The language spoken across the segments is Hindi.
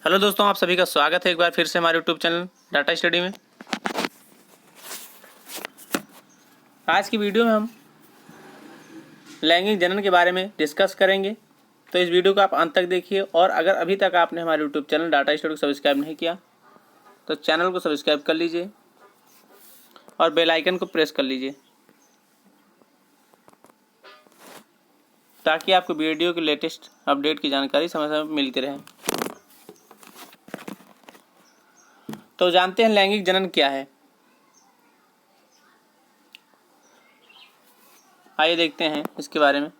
हेलो दोस्तों, आप सभी का स्वागत है एक बार फिर से हमारे यूट्यूब चैनल डाटा स्टडी में। आज की वीडियो में हम लैंगिक जनन के बारे में डिस्कस करेंगे, तो इस वीडियो को आप अंत तक देखिए। और अगर अभी तक आपने हमारे यूट्यूब चैनल डाटा स्टडी को सब्सक्राइब नहीं किया तो चैनल को सब्सक्राइब कर लीजिए और बेल आइकन को प्रेस कर लीजिए ताकि आपको वीडियो की लेटेस्ट अपडेट की जानकारी समय समय पर मिलती रहे। तो जानते हैं लैंगिक जनन क्या है। आइए देखते हैं इसके बारे में।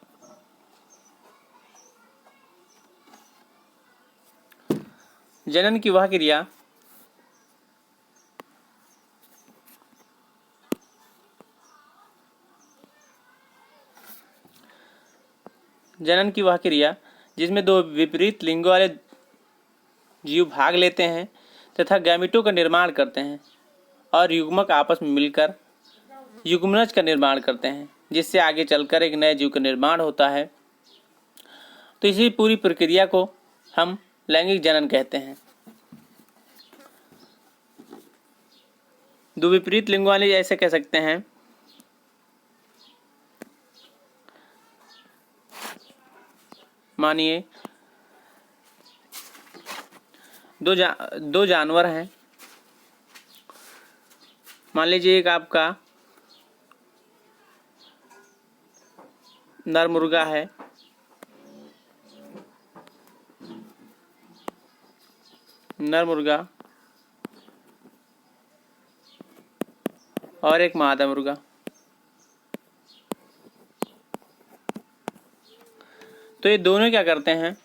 जनन की वह क्रिया जिसमें दो विपरीत लिंगों वाले जीव भाग लेते हैं तथा गैमीटों का निर्माण करते हैं और युग्मक आपस में मिलकर युग्मनज का निर्माण करते हैं, जिससे आगे चलकर एक नए जीव का निर्माण होता है। तो इसी पूरी प्रक्रिया को हम लैंगिक जनन कहते हैं। दो विपरीत लिंगों वाले ऐसे कह सकते हैं। मानिए दो जानवर हैं। मान लीजिए एक आपका नर मुर्गा है और एक मादा मुर्गा। तो ये दोनों क्या करते हैं,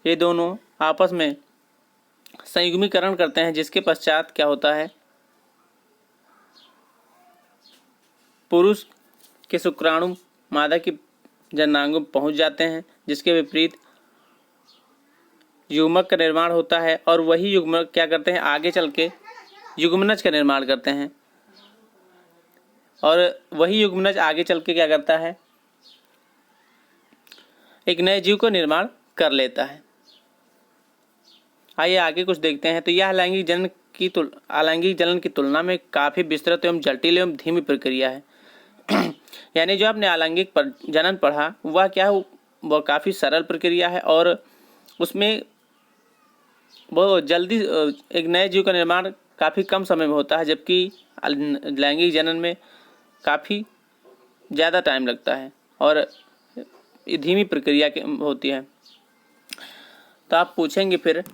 ये दोनों आपस में संयुग्मीकरण करते हैं, जिसके पश्चात क्या होता है, पुरुष के शुक्राणु मादा की जननांगों में पहुंच जाते हैं, जिसके विपरीत युग्मक का निर्माण होता है और वही युग्मक क्या करते हैं, आगे चल के युग्मनज का निर्माण करते हैं और वही युग्मनज आगे चल के क्या करता है, एक नए जीव को निर्माण कर लेता है। आइए आगे कुछ देखते हैं। तो यह अलैंगिक जनन की तुलना में काफ़ी विस्तृत एवं जटिल एवं धीमी प्रक्रिया है। यानी जो आपने अलैंगिक जनन पढ़ा वह क्या है, वह काफ़ी सरल प्रक्रिया है और उसमें बहुत जल्दी एक नए जीव का निर्माण काफ़ी कम समय में होता है, जबकि लैंगिक जनन में काफ़ी ज़्यादा टाइम लगता है और धीमी प्रक्रिया होती है। तो आप पूछेंगे फिर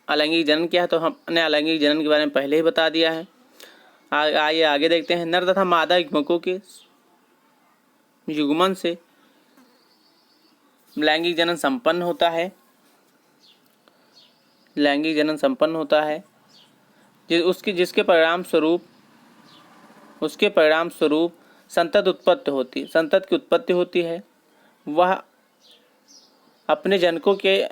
अलैंगिक जनन क्या है, तो हमने अलैंगिक जनन के बारे में पहले ही बता दिया है। आइए आगे देखते हैं। नर तथा मादा युग्मकों के युग्मन से लैंगिक जनन संपन्न होता है जिसके परिणाम स्वरूप संतत की उत्पत्ति होती है। वह अपने जनकों के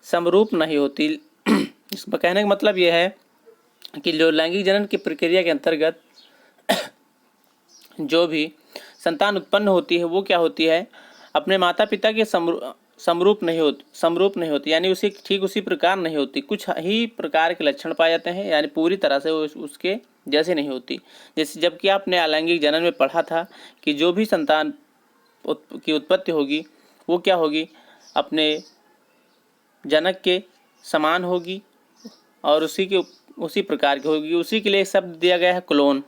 समरूप नहीं होती। इसका कहने का मतलब यह है कि जो लैंगिक जनन की प्रक्रिया के अंतर्गत जो भी संतान उत्पन्न होती है वो क्या होती है, अपने माता पिता के समरूप नहीं होती, यानी उसी प्रकार नहीं होती। कुछ ही प्रकार के लक्षण पाए जाते हैं, यानी पूरी तरह से उसके जैसे नहीं होती। जैसे जबकि आपने अलैंगिक जनन में पढ़ा था कि जो भी संतान की उत्पत्ति होगी वो क्या होगी, अपने जनक के समान होगी और उसी प्रकार की होगी। उसी के लिए शब्द दिया गया है क्लोन।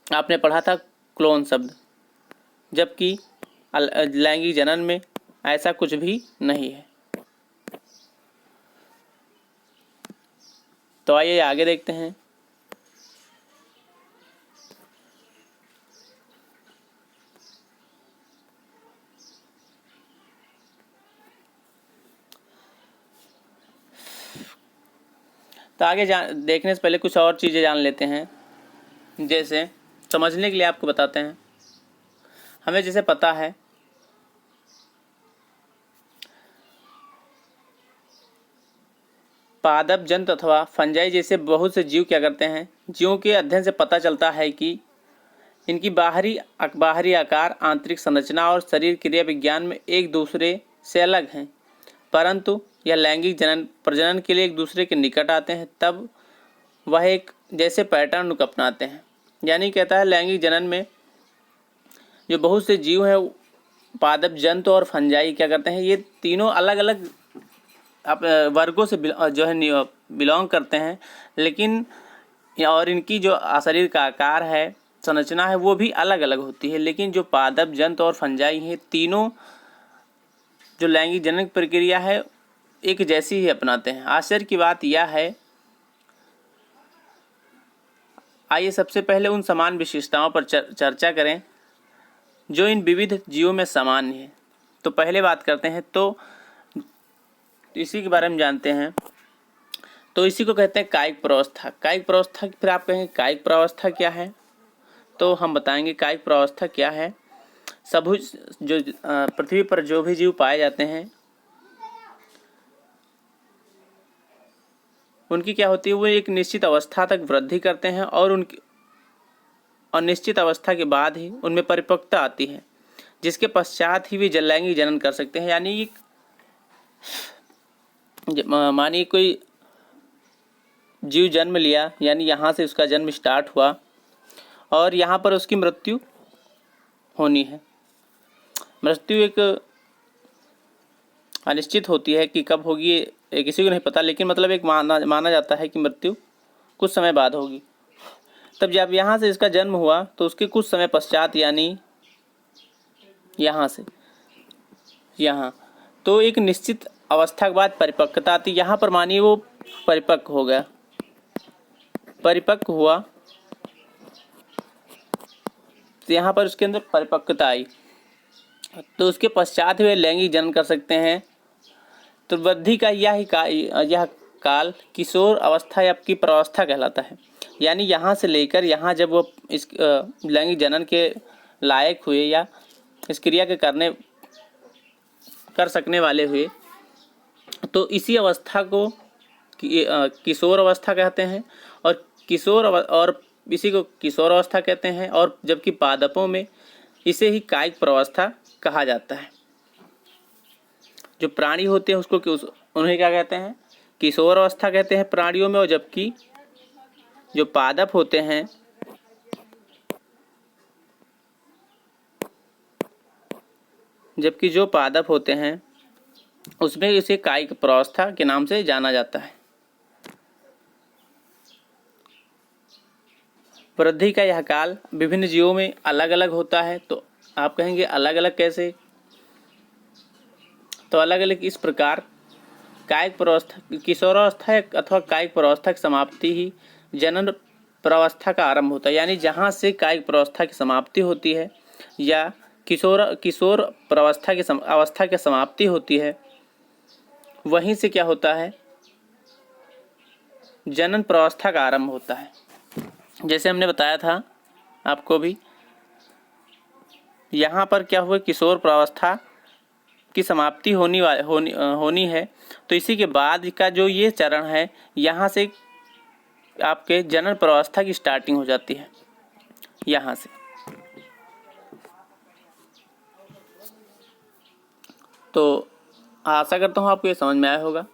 आपने पढ़ा था क्लोन शब्द, जबकि लैंगिक जनन में ऐसा कुछ भी नहीं है। तो आइए आगे देखते हैं। तो आगे देखने से पहले कुछ और चीज़ें जान लेते हैं। जैसे समझने के लिए आपको बताते हैं। हमें जैसे पता है पादप जंतु अथवा फंजाई जैसे बहुत से जीव क्या करते हैं, जीवों के अध्ययन से पता चलता है कि इनकी बाहरी आकार, आंतरिक संरचना और शरीर क्रिया विज्ञान में एक दूसरे से अलग हैं, परंतु यह लैंगिक प्रजनन के लिए एक दूसरे के निकट आते हैं, तब वह एक जैसे पैटर्न को अपनाते हैं। यानी कहता है लैंगिक जनन में जो बहुत से जीव हैं, पादप जंतु और फंजाई क्या करते हैं, ये तीनों अलग अलग वर्गों से जो है बिलोंग करते हैं, लेकिन और इनकी जो शरीर का आकार है, संरचना है, वो भी अलग अलग होती है। लेकिन जो पादप जंतु और फंजाई हैं, तीनों जो लैंगिक जनन प्रक्रिया है एक जैसी ही अपनाते हैं। आश्चर्य की बात यह है, आइए सबसे पहले उन समान विशेषताओं पर चर्चा करें जो इन विविध जीवों में सामान्य है। तो पहले बात करते हैं तो इसी के बारे में जानते हैं। तो इसी को कहते हैं कायिक प्रावस्था। कायिक प्रावस्था फिर आप कहेंगे कायिक प्रावस्था क्या है, तो हम बताएंगे कायिक प्रावस्था क्या है। सबुज जो पृथ्वी पर जो भी जीव पाए जाते हैं उनकी क्या होती है, वो एक निश्चित अवस्था तक वृद्धि करते हैं और निश्चित अवस्था के बाद ही उनमें परिपक्वता आती है, जिसके पश्चात ही वे लैंगिक जनन कर सकते हैं। यानी मानिए कोई जीव जन्म लिया, यानी यहाँ से उसका जन्म स्टार्ट हुआ और यहाँ पर उसकी मृत्यु होनी है। मृत्यु एक अनिश्चित होती है कि कब होगी ये किसी को नहीं पता, लेकिन मतलब एक माना जाता है कि मृत्यु कुछ समय बाद होगी। तब जब यहाँ से इसका जन्म हुआ तो उसके कुछ समय पश्चात, यानी यहाँ से यहाँ, तो एक निश्चित अवस्था के बाद परिपक्वता आती। यहाँ पर मानिए वो परिपक्व हो गया, परिपक्व हुआ तो यहाँ पर उसके अंदर परिपक्वता आई, तो उसके पश्चात वे लैंगिक जनन कर सकते हैं। तो वृद्धि का यह काल किशोर अवस्था या की प्रावस्था कहलाता है। यानी यहाँ से लेकर यहाँ जब वो इस लैंगिक जनन के लायक हुए या इस क्रिया के कर सकने वाले हुए, तो इसी अवस्था को किशोर अवस्था कहते हैं और इसी को किशोर अवस्था कहते हैं। और जबकि पादपों में इसे ही कायिक प्रावस्था कहा जाता है। जो प्राणी होते हैं उसको उन्हें क्या कहते हैं, किशोर अवस्था कहते हैं प्राणियों में। और जबकि जो पादप होते हैं उसमें इसे कायिक प्रावस्था के नाम से जाना जाता है। वृद्धि का यह काल विभिन्न जीवों में अलग अलग होता है। तो आप कहेंगे अलग अलग कैसे, तो अलग अलग इस प्रकार कायिक प्रावस्था, किशोरावस्था अथवा कायिक प्रावस्था की समाप्ति ही जनन प्रावस्था का आरंभ होता है। यानी जहाँ से कायिक प्रावस्था की समाप्ति होती है या किशोर प्रावस्था की अवस्था की समाप्ति होती है, वहीं से क्या होता है, जनन प्रावस्था का आरंभ होता है। जैसे हमने बताया था आपको भी, यहाँ पर क्या हुआ, किशोर प्रावस्था की समाप्ति होनी है। तो इसी के बाद का जो ये चरण है, यहाँ से आपके जनन प्रावस्था की स्टार्टिंग हो जाती है। यहाँ से तो आशा करता हूँ आपको ये समझ में आया होगा।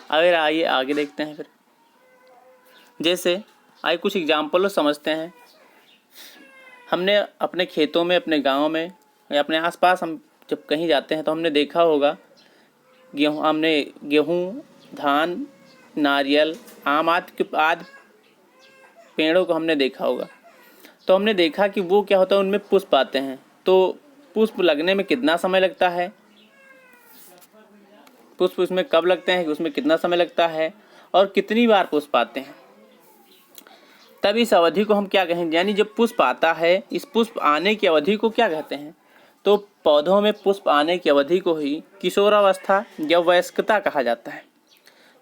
अगर आइए आगे देखते हैं। फिर जैसे आइए कुछ एग्जाम्पल समझते हैं। हमने अपने खेतों में, अपने गाँव में या अपने आसपास हम जब कहीं जाते हैं तो हमने देखा होगा गेहूँ, धान, नारियल, आम आदि पेड़ों को हमने देखा होगा। तो हमने देखा कि वो क्या होता है, उनमें पुष्प आते हैं। तो पुष्प लगने में कितना समय लगता है, पुष्प उसमें कब लगते हैं, उसमें कितना समय लगता है और कितनी बार पुष्प आते हैं, तब इस अवधि को हम क्या कहेंगे। यानी जब पुष्प आता है, इस पुष्प आने की अवधि को क्या कहते हैं। तो पौधों में पुष्प आने की अवधि को ही किशोरावस्था या वयस्कता कहा जाता है।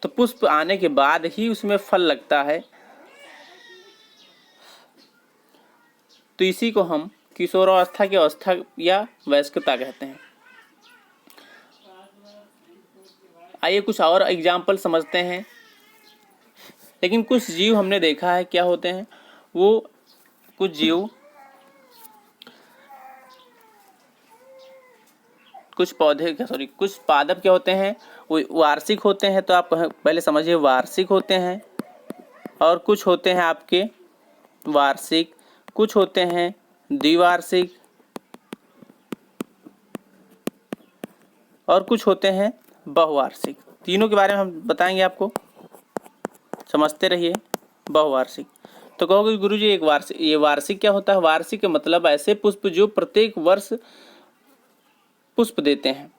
तो पुष्प आने के बाद ही उसमें फल लगता है, तो इसी को हम किशोरावस्था की अवस्था या वयस्कता कहते हैं। आइए कुछ और एग्जाम्पल समझते हैं। लेकिन कुछ जीव हमने देखा है क्या होते हैं, वो कुछ जीव कुछ पौधे सॉरी कुछ पादप क्या होते हैं, वो वार्षिक होते हैं। तो आप पहले समझिए वार्षिक होते हैं, और कुछ होते हैं आपके वार्षिक, कुछ होते हैं द्विवार्षिक, और कुछ होते हैं बहुवार्षिक। तीनों के बारे में हम बताएंगे आपको, समझते रहिए। बहुवार्षिक तो कहोगे गुरुजी एक वार्षिक, ये वार्षिक क्या होता है? वार्षिक का मतलब ऐसे पुष्प जो प्रत्येक वर्ष पुष्प देते हैं,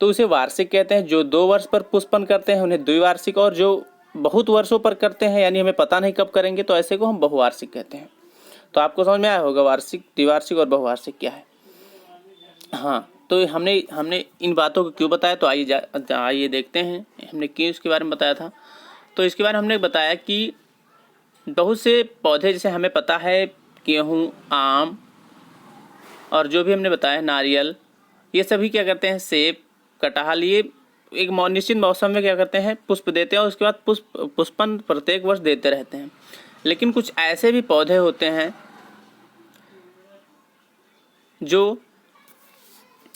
तो उसे वार्षिक कहते हैं। जो 2 वर्ष पर पुष्पन करते हैं उन्हें द्विवार्षिक, और जो बहुत वर्षों पर करते हैं यानी हमें पता नहीं कब करेंगे, तो ऐसे को हम बहुवार्षिक कहते हैं। तो आपको समझ में आया होगा वार्षिक, द्विवार्षिक और बहुवार्षिक क्या है। हाँ, तो हमने इन बातों को क्यों बताया, तो आइए देखते हैं हमने क्यों इसके बारे में बताया था। तो इसके बारे में हमने बताया कि बहुत से पौधे जैसे हमें पता है गेहूँ, आम, और जो भी हमने बताया नारियल, ये सभी क्या करते हैं, सेब, कटहल, ये एक निश्चित मौसम में क्या करते हैं, पुष्प देते हैं, और उसके बाद पुष्पन प्रत्येक वर्ष देते रहते हैं। लेकिन कुछ ऐसे भी पौधे होते हैं जो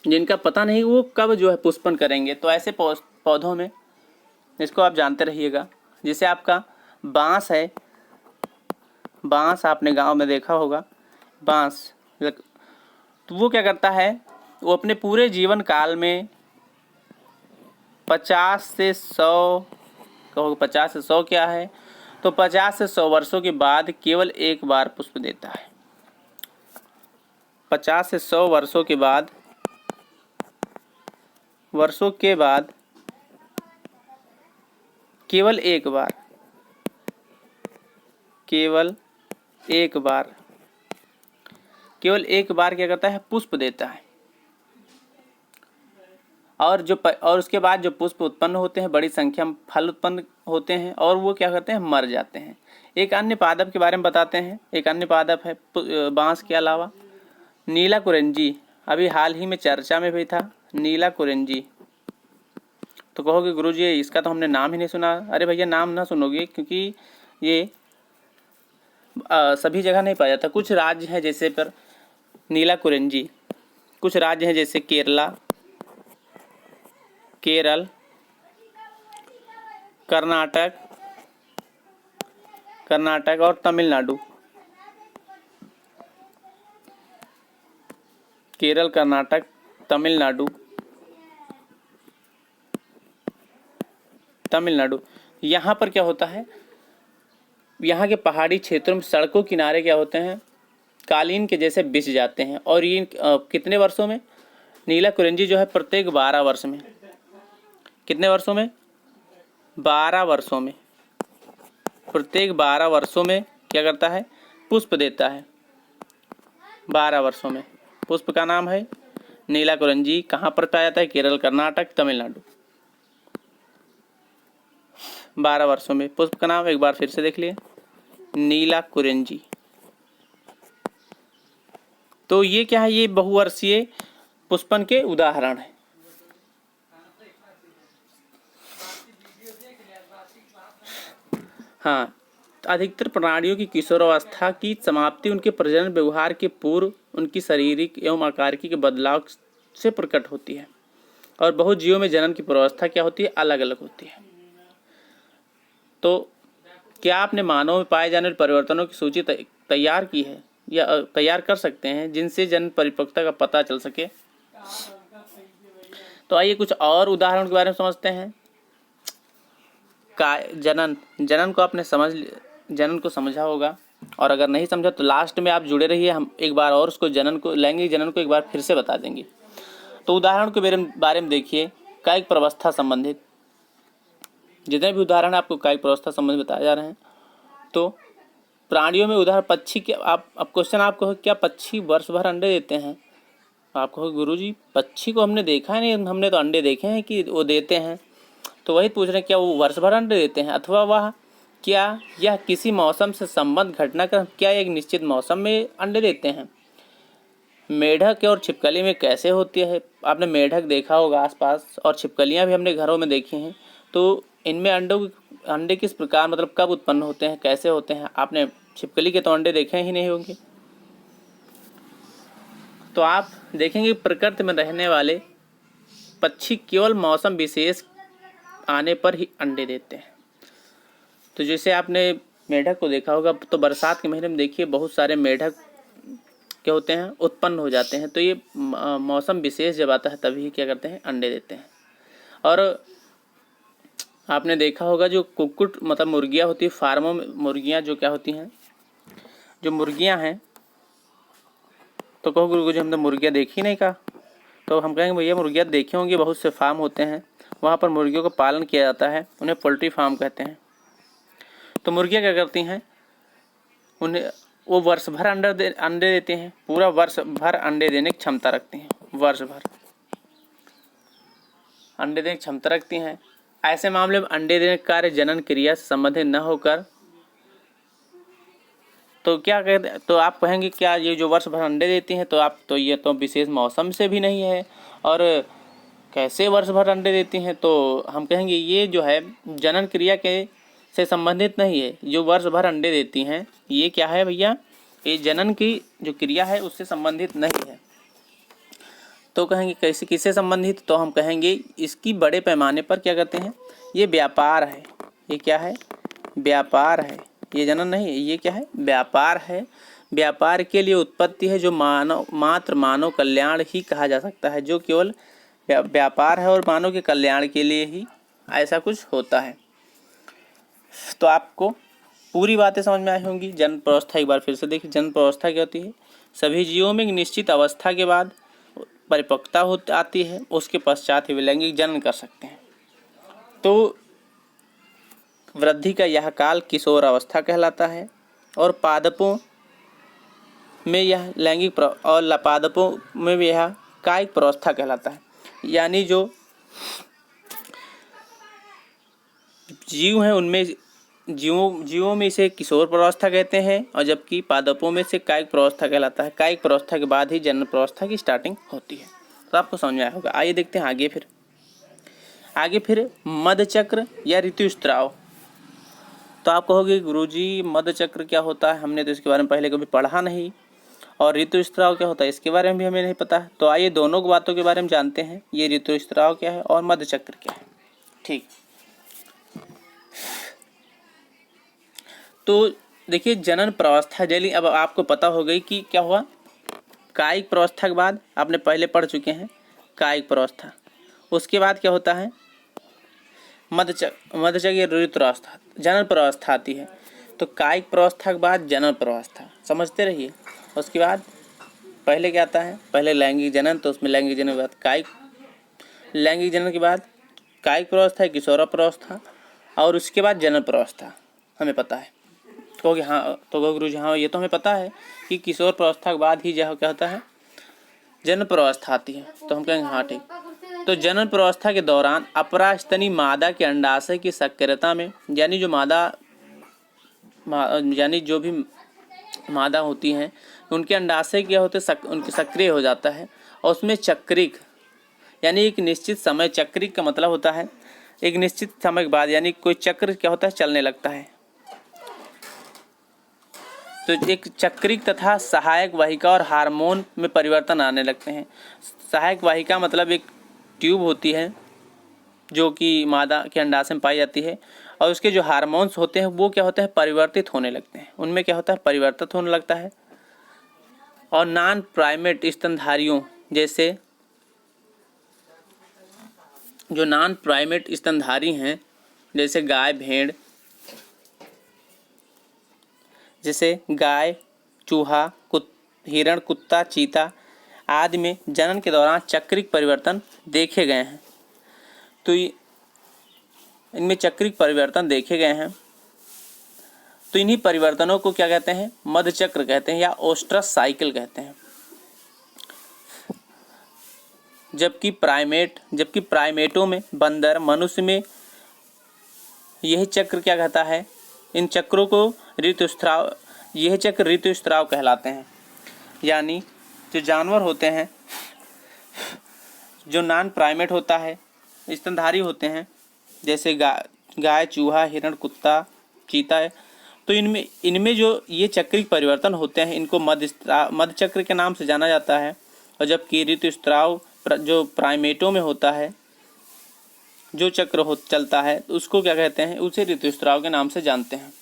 जिनका पता नहीं वो कब जो है पुष्पन करेंगे। तो ऐसे पौधों में, इसको आप जानते रहिएगा, जैसे आपका बांस है। बांस आपने गांव में देखा होगा, बांस। तो वो क्या करता है, वो अपने पूरे जीवन काल में 50 से 100, कहोगे 50 से 100 क्या है, तो 50 से 100 वर्षों के बाद केवल एक बार पुष्प देता है। 50 से 100 वर्षों के बाद केवल एक बार, केवल एक बार क्या करता है, पुष्प देता है। और उसके बाद जो पुष्प उत्पन्न होते हैं, बड़ी संख्या में फल उत्पन्न होते हैं, और वो क्या करते हैं, मर जाते हैं। एक अन्य पादप के बारे में बताते हैं। एक अन्य पादप है बांस के अलावा नीला कुरेंजी। अभी हाल ही में चर्चा में भी था नीला कुरेंजी। तो कहोगे गुरुजी इसका तो हमने नाम ही नहीं सुना। अरे भैया नाम ना सुनोगे, क्योंकि ये सभी जगह नहीं पाया जाता। कुछ राज्य हैं जैसे पर नीला कुरेंजी, कुछ राज्य हैं जैसे केरल, कर्नाटक और तमिलनाडु। केरल, कर्नाटक, तमिलनाडु, यहाँ पर क्या होता है, यहाँ के पहाड़ी क्षेत्रों में सड़कों किनारे क्या होते हैं, कालीन के जैसे बिछ जाते हैं। और ये कितने वर्षों में, नीला कुरेंजी जो है प्रत्येक 12 वर्ष में, कितने वर्षों में, 12 वर्षों में, प्रत्येक 12 वर्षों में क्या करता है, पुष्प देता है। 12 वर्षों में। पुष्प का नाम है नीला कुरेंजी। कहाँ पर पाया जाता है, केरल, कर्नाटक, तमिलनाडु। 12 वर्षों में। पुष्प का नाम एक बार फिर से देख लिए, नीला कुरेंजी। तो ये क्या है, ये बहुवर्षीय पुष्पन के उदाहरण है। हाँ, अधिकतर प्राणियों की किशोरावस्था की समाप्ति उनके प्रजनन व्यवहार के पूर्व उनकी शारीरिक एवं आकारिकी के बदलाव से प्रकट होती है। और बहुत जीवों में जन्म की पूर्वावस्था क्या होती है, अलग अलग होती है। तो क्या आपने मानव में पाए जाने वाले परिवर्तनों की सूची तैयार की है या तैयार कर सकते हैं, जिनसे जन्म परिपक्वता का पता चल सके? तो आइए कुछ और उदाहरण के बारे में समझते हैं। जनन को आपने जनन को समझा होगा, और अगर नहीं समझा तो लास्ट में आप जुड़े रहिए, हम एक बार और उसको जनन को लेंगे, जनन को एक बार फिर से बता देंगे। तो उदाहरण के बारे में देखिए, कायिक प्रवस्था संबंधित जितने भी उदाहरण आपको कायिक प्रवस्था संबंधित बताए जा रहे हैं। तो प्राणियों में उदाहरण पक्षी के, आप अब क्वेश्चन आपको क्या पक्षी वर्ष भर अंडे देते हैं? आप कहो गुरुजी पक्षी को हमने देखा है नहीं, हमने तो अंडे देखे हैं कि वो देते हैं। तो वही पूछ रहे हैं, क्या वो वर्ष भर अंडे देते हैं, अथवा वह क्या यह किसी मौसम से संबंध घटनाक्रम, क्या एक निश्चित मौसम में अंडे देते हैं? मेढक और छिपकली में कैसे होती है? आपने मेढक देखा होगा आसपास, और छिपकलियां भी हमने घरों में देखी हैं। तो इनमें अंडे किस प्रकार, मतलब कब उत्पन्न होते हैं, कैसे होते हैं? आपने छिपकली के तो अंडे देखे ही नहीं होंगे। तो आप देखेंगे प्रकृति में रहने वाले पक्षी केवल मौसम विशेष आने पर ही अंडे देते हैं। तो जैसे आपने मेढक को देखा होगा, तो बरसात के महीने में देखिए बहुत सारे मेढक क्या होते हैं, उत्पन्न हो जाते हैं। तो ये मौसम विशेष जब आता है तभी क्या करते हैं, अंडे देते हैं। और आपने देखा होगा जो कुक्कुट मतलब मुर्गियाँ होती है फार्मों में, मुर्गियाँ जो क्या होती हैं, जो मुर्गियाँ हैं, तो कहो गुरु जी हम तो मुर्गियाँ देखी नहीं का, तो हम कहेंगे भैया मुर्गियाँ देखी होंगी, बहुत से फार्म होते हैं वहाँ पर मुर्गियों का पालन किया जाता है, उन्हें पोल्ट्री फार्म कहते हैं। तो मुर्गियाँ क्या करती हैं, उन्हें वो वर्ष भर अंडे देते हैं, पूरा वर्ष भर अंडे देने की क्षमता रखती हैं, वर्ष भर अंडे देने की क्षमता रखती हैं। ऐसे मामले में अंडे देने का कार्य जनन क्रिया से संबंधित न होकर तो क्या कहते हैं, तो आप कहेंगे क्या ये जो वर्ष भर अंडे देती हैं, तो आप तो ये तो विशेष मौसम से भी नहीं है, और कैसे वर्ष भर अंडे देती हैं, तो हम कहेंगे ये जो है जनन क्रिया के से संबंधित नहीं है। जो वर्ष भर अंडे देती हैं ये क्या है भैया, ये जनन की जो क्रिया है उससे संबंधित नहीं है। तो कहेंगे कैसे किससे संबंधित, तो हम कहेंगे इसकी बड़े पैमाने पर क्या कहते हैं, ये व्यापार है। ये क्या है, व्यापार है, ये जनन नहीं है, ये क्या है, व्यापार है। व्यापार के लिए उत्पत्ति है जो मात्र मानव कल्याण ही कहा जा सकता है, जो केवल व्यापार है और मानव के कल्याण के लिए ही ऐसा कुछ होता है। तो आपको पूरी बातें समझ में आई होंगी। जन्म प्रावस्था एक बार फिर से देखिए, जन्म प्रावस्था क्या होती है, सभी जीवों में एक निश्चित अवस्था के बाद परिपक्वता होती आती है, उसके पश्चात ही वे लैंगिक जनन कर सकते हैं। तो वृद्धि का यह काल किशोर अवस्था कहलाता है, और पादपों में यह लैंगिक और पादपों में यह कायिक प्रावस्था कहलाता है। यानी जो जीव हैं उनमें जीवों में इसे किशोर प्रावस्था कहते हैं, और जबकि पादपों में से कायिक प्रावस्था कहलाता है। कायिक प्रावस्था के बाद ही जनन प्रावस्था की स्टार्टिंग होती है। तो आपको समझ में आया होगा। आइए देखते हैं आगे फिर मधचक्र या ऋतुस्राव। तो आप कहोगे गुरुजी मधचक्र क्या होता है, हमने तो इसके बारे में पहले कभी पढ़ा नहीं, और ऋतुस्राव क्या होता है इसके बारे में भी हमें नहीं पता है। तो आइए दोनों बातों के बारे में जानते हैं, ये ऋतुस्राव क्या है और मधचक्र क्या है। ठीक, तो देखिए जनन प्रावस्था जल्दी अब आपको पता हो गई कि क्या हुआ। कायिक प्रावस्था के बाद आपने पहले पढ़ चुके हैं कायिक प्रावस्था, उसके बाद क्या होता है मधचक्र या ऋतुस्राव, जनन प्रावस्था आती है। तो कायिक प्रावस्था के बाद जनन प्रावस्था समझते रहिए। उसके बाद पहले क्या आता है, पहले लैंगिक जनन, तो उसमें लैंगिक जनन के बाद कायिक, लैंगिक जनन के बाद कायिक प्रावस्था, किशोर प्रावस्था, और उसके बाद जनन प्रावस्था हमें पता है। कहोगे हाँ, तो गुरु जी हाँ ये तो हमें पता है कि किशोर प्रावस्था के बाद ही जो क्या होता है जनन प्रावस्था आती है। तो हम कहेंगे हाँ ठीक। तो जनन प्रावस्था के दौरान अपरास्तनी मादा के अंडाशय की सक्रियता में, यानी जो भी मादा होती हैं उनके अंडाशय क्या होते हैं उनके सक्रिय हो जाता है, और उसमें चक्रिक यानी एक निश्चित समय, चक्रिक का मतलब होता है एक निश्चित समय के बाद, यानी कोई चक्र क्या होता है चलने लगता है। तो एक चक्रिक तथा सहायक वाहिका और हार्मोन में परिवर्तन आने लगते हैं। सहायक वाहिका मतलब एक ट्यूब होती है जो कि मादा के अंडाशय में पाई जाती है, और उसके जो हार्मोन्स होते हैं वो क्या होता है परिवर्तित होने लगते हैं, उनमें क्या होता है परिवर्तित होने लगता है। और नॉन प्राइमेट स्तनधारियों जैसे जो नॉन प्राइमेट स्तनधारी हैं जैसे गाय भेड़, जैसे गाय चूहा हिरण कुत्ता चीता आदि में जनन के दौरान चक्रिक परिवर्तन देखे गए हैं। तो इनमें चक्रिक परिवर्तन देखे गए हैं। तो इन्हीं परिवर्तनों को क्या कहते हैं मधचक्र कहते हैं या ओस्ट्रस साइकिल कहते हैं। जबकि प्राइमेटों में बंदर मनुष्य में यह चक्र क्या कहता है, इन चक्रों को ऋतुस्राव, यह चक्र ऋतुस्राव कहलाते हैं। यानी जो जानवर होते हैं जो नॉन प्राइमेट होता है स्तनधारी होते हैं जैसे गाय चूहा हिरण कुत्ता चीता है, तो इनमें जो ये चक्रिक परिवर्तन होते हैं इनको मधचक्र के नाम से जाना जाता है। और जबकि ऋतुस्राव जो प्राइमेटों में होता है जो चक्र हो चलता है उसको क्या कहते हैं, उसे ऋतुस्राव के नाम से जानते हैं।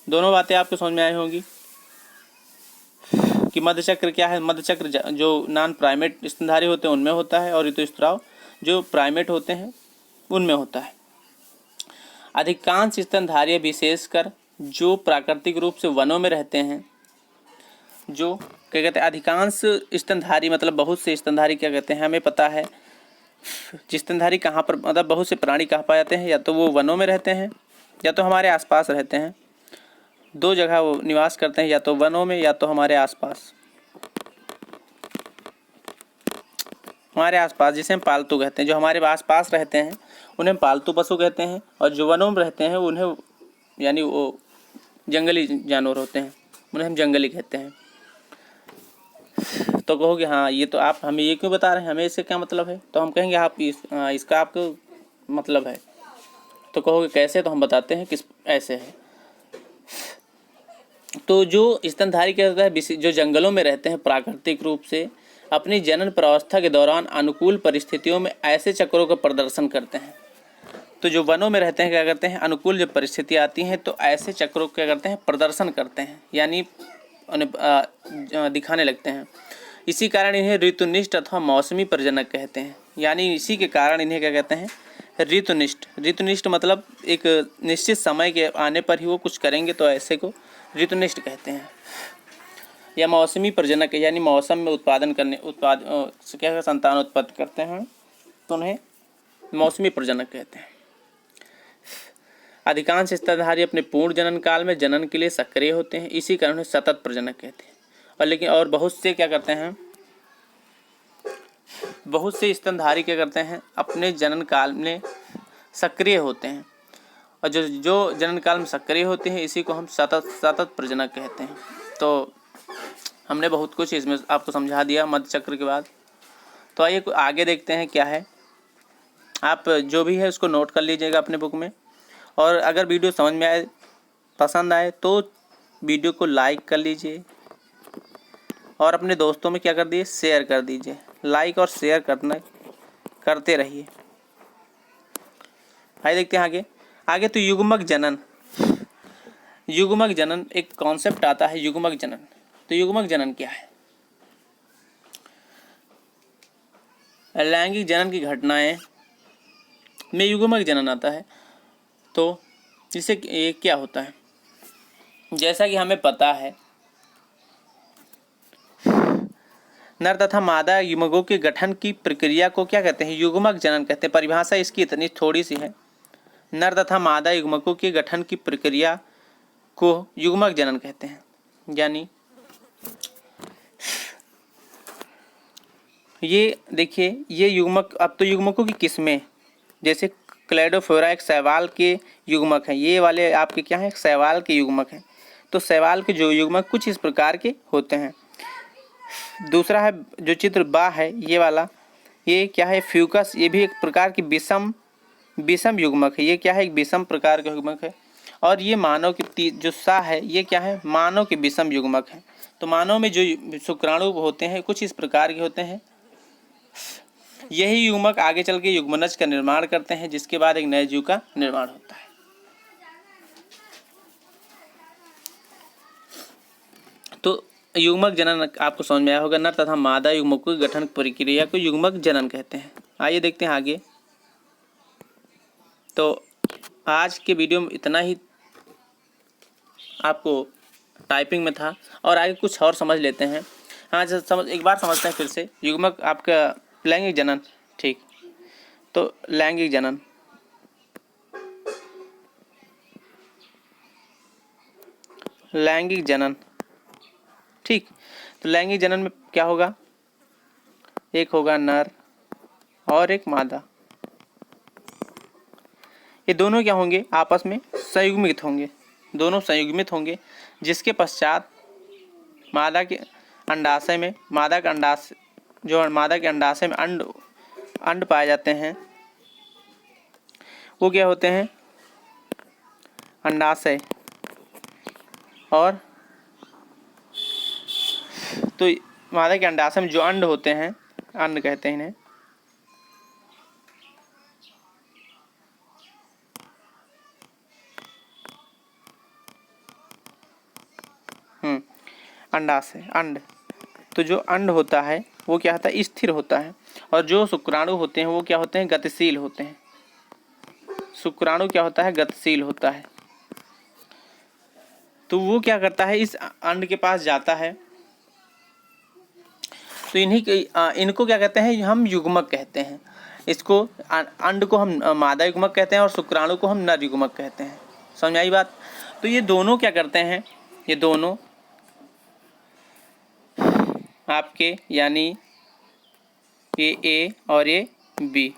दोनों बातें आपको समझ में आई होंगी कि मध्यचक्र क्या है। मध्यचक्र जो नॉन प्राइमेट स्तनधारी होते हैं उनमें होता है, और ऋतुस्राव जो प्राइमेट होते हैं उनमें होता है। अधिकांश स्तनधारी विशेषकर जो प्राकृतिक रूप से वनों में रहते हैं, जो क्या कहते हैं, अधिकांश स्तनधारी मतलब बहुत से स्तनधारी क्या कहते हैं, हमें पता है स्तनधारी कहाँ पर मतलब बहुत से प्राणी कहाँ पाए जाते हैं, या तो वो वनों में रहते हैं या तो हमारे आसपास रहते हैं। दो जगह वो निवास करते हैं, या तो वनों में या तो हमारे आसपास। हमारे आसपास जिसे हम पालतू कहते हैं, जो हमारे आसपास रहते हैं उन्हें पालतू पशु कहते हैं, और जो वनों में रहते हैं उन्हें यानी वो जंगली जानवर होते हैं, उन्हें हम जंगली कहते हैं। तो कहोगे हाँ ये तो आप हमें ये क्यों बता रहे हैं, हमें इससे क्या मतलब है? तो हम कहेंगे आप इसका आपको मतलब है। तो कहोगे कैसे? तो हम बताते हैं किस ऐसे है। तो जो स्तनधारी क्या होता है, जो जंगलों में रहते हैं प्राकृतिक रूप से अपनी जनन प्रावस्था के दौरान अनुकूल परिस्थितियों में ऐसे चक्रों का प्रदर्शन करते हैं। तो जो वनों में रहते हैं क्या करते हैं, अनुकूल जब परिस्थिति आती हैं तो ऐसे चक्रों क्या करते हैं, प्रदर्शन करते हैं, यानी उन्हें दिखाने लगते हैं। इसी कारण इन्हें ऋतुनिष्ठ अथवा मौसमी प्रजनक कहते हैं। यानी इसी के कारण इन्हें क्या कहते हैं, ऋतुनिष्ठ। ऋतुनिष्ठ मतलब एक निश्चित समय के आने पर ही वो कुछ करेंगे, तो ऐसे को ऋतुनिष्ठ कहते हैं। या मौसमी प्रजनक यानी मौसम में क्या संतान उत्पन्न करते हैं, तो उन्हें मौसमी प्रजनक कहते हैं। अधिकांश स्तनधारी अपने पूर्ण जनन काल में जनन के लिए सक्रिय होते हैं, इसी कारण उन्हें सतत प्रजनक कहते हैं। और बहुत से क्या करते हैं, बहुत से स्तनधारी क्या करते हैं, अपने जनन काल में सक्रिय होते हैं, और जो जनन काल में सक्रिय होते हैं इसी को हम सतत प्रजनक कहते हैं। तो हमने बहुत कुछ इसमें आपको समझा दिया मध्यचक्र के बाद। तो आइए आगे देखते हैं क्या है। आप जो भी है उसको नोट कर लीजिएगा अपने बुक में, और अगर वीडियो समझ में आए, पसंद आए तो वीडियो को लाइक कर लीजिए, और अपने दोस्तों में क्या कर दीजिए, शेयर कर दीजिए। लाइक और शेयर करते रहिए। आइए देखते हैं आगे। तो युग्मक जनन एक कॉन्सेप्ट आता है, युग्मक जनन। तो युग्मक जनन क्या है? लैंगिक जनन की घटनाएं में युग्मक जनन आता है। तो इससे क्या होता है, जैसा कि हमें पता है नर तथा मादा युग्मकों के गठन की प्रक्रिया को क्या कहते हैं, युग्मक जनन कहते हैं। परिभाषा इसकी इतनी थोड़ी सी है, नर तथा मादा युग्मकों के गठन की प्रक्रिया को युग्मक जनन कहते हैं। यानी ये देखिए, ये युग्मक, अब तो युग्मकों की किस्में, जैसे क्लेडोफोरा एक शैवाल के युग्मक हैं, ये वाले आपके क्या हैं, शैवाल के युग्मक हैं। तो शैवाल के जो युग्मक कुछ इस प्रकार के होते हैं। दूसरा है जो चित्र बा है, ये वाला, ये क्या है, फ्यूकस, ये भी एक प्रकार की विषम युग्मक है। ये क्या है, एक विषम प्रकार का युग्मक है। और ये मानव की जो सा है, ये क्या है, मानव के विषम युग्मक है। तो मानव में जो शुक्राणु होते हैं कुछ इस प्रकार के होते हैं। यही युग्मक आगे चल के युग्मनज का निर्माण करते हैं, जिसके बाद एक नए जीव का निर्माण होता है। तो युग्मक जनन आपको समझ में आया होगा। नर तथा मादा युग्मकों की गठन प्रक्रिया को युग्मक जनन कहते हैं। आइए देखते हैं आगे। तो आज के वीडियो में इतना ही आपको टाइपिंग में था, और आगे कुछ और समझ लेते हैं। हाँ, एक बार समझते हैं फिर से। युग्मक आपका लैंगिक जनन, ठीक। तो लैंगिक जनन, ठीक। तो लैंगिक जनन में क्या होगा, एक होगा नर और एक मादा। ये दोनों क्या होंगे, आपस में संयुग्मित होंगे, दोनों संयुग्मित होंगे, जिसके पश्चात मादा के अंडाशय में मादा के अंडाशय में अंड पाए जाते हैं। वो क्या होते हैं, अंडाशय। और तो मादा के अंडाशय में जो अंड होते हैं, अंड कहते हैं इन्हें, अंडाशय, अंड। तो जो अंड होता है वो क्या होता है, स्थिर होता है, और जो शुक्राणु होते हैं वो क्या होते हैं, गतिशील होते हैं। शुक्राणु क्या होता है, गतिशील होता है। तो वो क्या करता है, इस अंड के पास जाता है। तो इनको क्या कहते हैं, हम युग्मक कहते हैं। इसको अंड को हम मादा युग्मक कहते हैं और शुक्राणु को हम नर युग्मक कहते हैं। समझ आई बात। तो ये दोनों क्या करते हैं, ये दोनों आपके यानी ये ए और ये बी,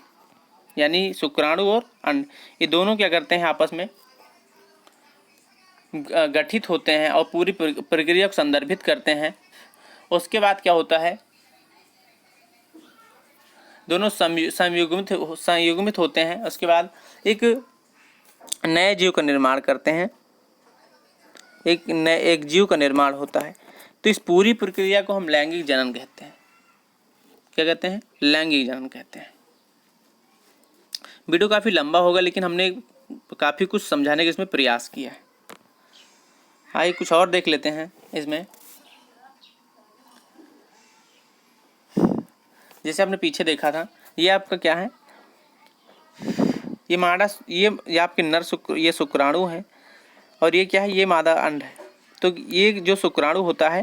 यानी शुक्राणु और अंड, ये दोनों क्या करते हैं, आपस में गठित होते हैं और पूरी प्रक्रिया को संदर्भित करते हैं। उसके बाद क्या होता है, दोनों संयुग्मित होते हैं। उसके बाद एक नए जीव का निर्माण करते हैं, एक जीव का निर्माण होता है। तो इस पूरी प्रक्रिया को हम लैंगिक जनन कहते हैं। क्या कहते हैं, लैंगिक जनन कहते हैं। वीडियो काफ़ी लंबा होगा लेकिन हमने काफ़ी कुछ समझाने का इसमें प्रयास किया है। आइए कुछ और देख लेते हैं इसमें। जैसे आपने पीछे देखा था, ये आपका क्या है, ये मादा, ये आपके ये शुक्राणु है, और ये क्या है, ये मादा अंड है। तो ये जो शुक्राणु होता है,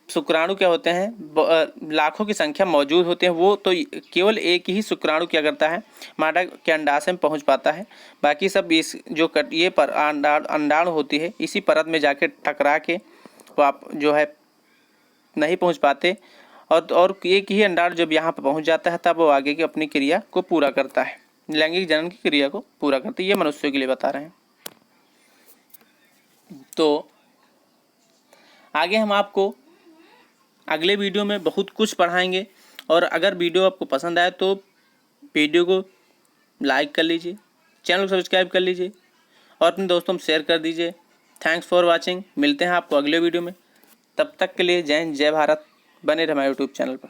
शुक्राणु क्या होते हैं, लाखों की संख्या मौजूद होते हैं। वो तो केवल एक ही शुक्राणु क्या करता है, मादा के अंडाशय में पहुंच पाता है। बाकी सब इस जो ये पर अंडाणु होती है, इसी परत में जाके टकरा के वो आप जो है नहीं पहुंच पाते। और एक ही अंडाणु जब यहाँ पर पहुंच जाता है तब वो आगे की अपनी क्रिया को पूरा करता है, लैंगिक जनन की क्रिया को पूरा करता है। ये मनुष्यों के लिए बता रहे हैं। तो आगे हम आपको अगले वीडियो में बहुत कुछ पढ़ाएंगे। और अगर वीडियो आपको पसंद आए तो वीडियो को लाइक कर लीजिए, चैनल को सब्सक्राइब कर लीजिए और अपने दोस्तों में शेयर कर दीजिए। Thanks for watching. मिलते हैं आपको अगले वीडियो में। तब तक के लिए जय हिंद, जय भारत। बने रहे हमारे यूट्यूब चैनल पर।